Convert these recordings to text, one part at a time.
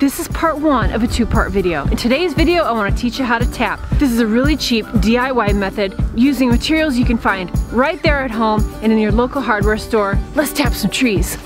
This is part one of a two-part video. In today's video, I want to teach you how to tap. This is a really cheap DIY method using materials you can find right there at home and in your local hardware store. Let's tap some trees.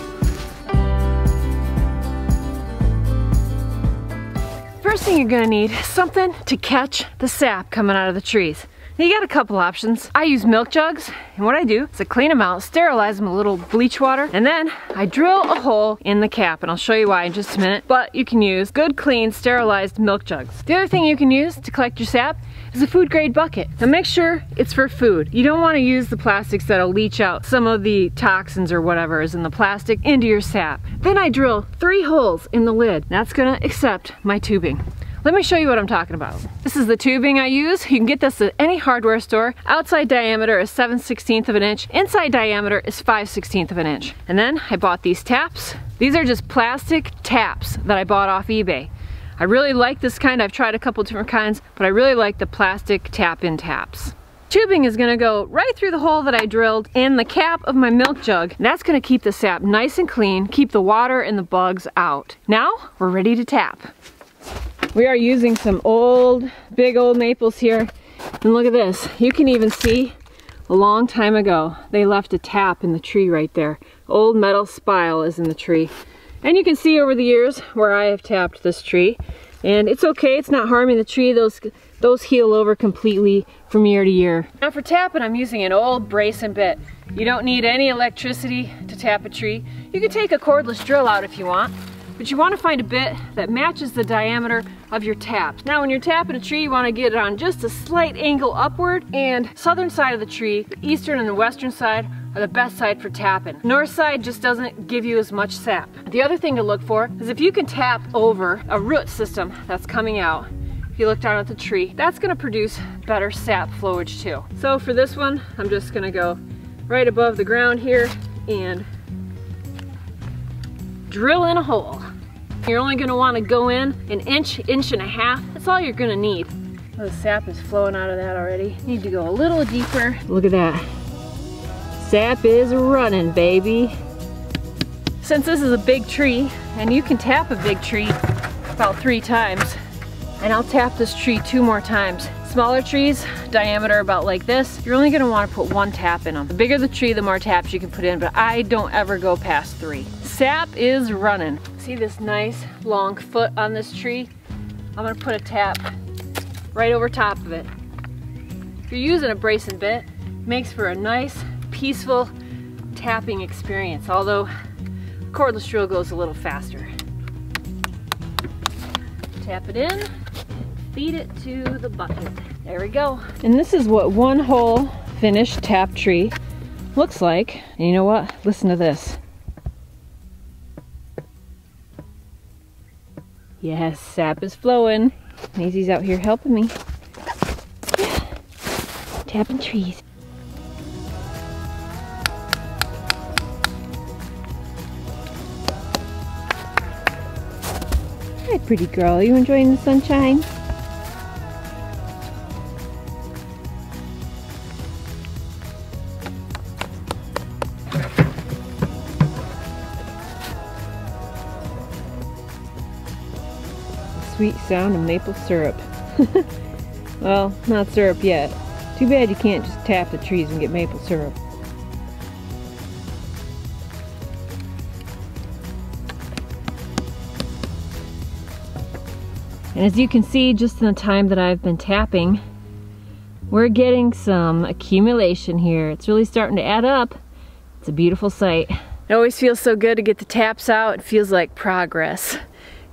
First thing you're gonna need is something to catch the sap coming out of the trees. Now you got a couple options. I use milk jugs, and what I do is I clean them out, sterilize them with a little bleach water, and then I drill a hole in the cap, and I'll show you why in just a minute. But you can use good, clean, sterilized milk jugs. The other thing you can use to collect your sap is a food grade bucket. Now make sure it's for food. You don't want to use the plastics that'll leach out some of the toxins or whatever is in the plastic into your sap. Then I drill 3 holes in the lid. That's gonna accept my tubing. Let me show you what I'm talking about. This is the tubing I use. You can get this at any hardware store. Outside diameter is 7/16 of an inch. Inside diameter is 5/16 of an inch. And then I bought these taps. These are just plastic taps that I bought off eBay. I really like this kind. I've tried a couple different kinds, but I really like the plastic tap-in taps. Tubing is gonna go right through the hole that I drilled in the cap of my milk jug. That's gonna keep the sap nice and clean, keep the water and the bugs out. Now, we're ready to tap. We are using some big old maples here. And look at this. You can even see a long time ago, they left a tap in the tree right there. Old metal spile is in the tree. And you can see over the years where I have tapped this tree. And it's okay, it's not harming the tree. Those heal over completely from year to year. Now for tapping, I'm using an old brace and bit. You don't need any electricity to tap a tree. You can take a cordless drill out if you want. But you want to find a bit that matches the diameter of your taps. Now when you're tapping a tree, you want to get it on just a slight angle upward, and southern side of the tree, the eastern and the western side are the best side for tapping. North side just doesn't give you as much sap. The other thing to look for is if you can tap over a root system that's coming out. If you look down at the tree, that's going to produce better sap flowage too. So for this one, I'm just going to go right above the ground here and drill in a hole. You're only going to want to go in an inch, inch and a half. That's all you're going to need. Oh, the sap is flowing out of that already. Need to go a little deeper. Look at that. Sap is running, baby. Since this is a big tree, and you can tap a big tree about 3 times, and I'll tap this tree 2 more times. Smaller trees, diameter about like this, you're only going to want to put 1 tap in them. The bigger the tree, the more taps you can put in, but I don't ever go past 3. Sap is running. See this nice long foot on this tree? I'm gonna put a tap right over top of it. If you're using a brace and bit, it makes for a nice, peaceful tapping experience, although cordless drill goes a little faster. Tap it in and feed it to the bucket. There we go. And this is what 1 whole finished tap tree looks like. And you know what? Listen to this. Yes, sap is flowing. Maisie's out here helping me. Yeah. Tapping trees. Hi, pretty girl. Are you enjoying the sunshine? Sweet sound of maple syrup. Well, not syrup yet. Too bad you can't just tap the trees and get maple syrup. And as you can see, just in the time that I've been tapping, we're getting some accumulation here. It's really starting to add up. It's a beautiful sight. It always feels so good to get the taps out. It feels like progress.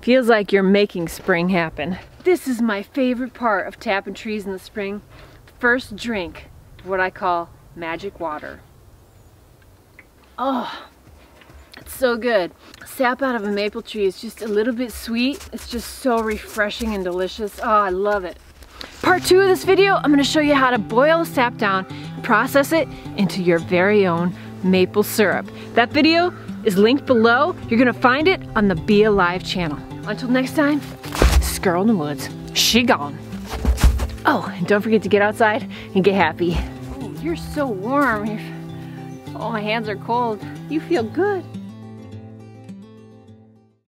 Feels like you're making spring happen. This is my favorite part of tapping trees in the spring. The first drink of what I call magic water. Oh, it's so good. Sap out of a maple tree is just a little bit sweet. It's just so refreshing and delicious. Oh, I love it. Part 2 of this video, I'm gonna show you how to boil the sap down, process it into your very own maple syrup. That video is linked below. You're gonna find it on the BeAlive channel. Until next time, squirrel in the woods, she gone. Oh, and don't forget to get outside and get happy. Ooh, you're so warm. Oh, my hands are cold. You feel good.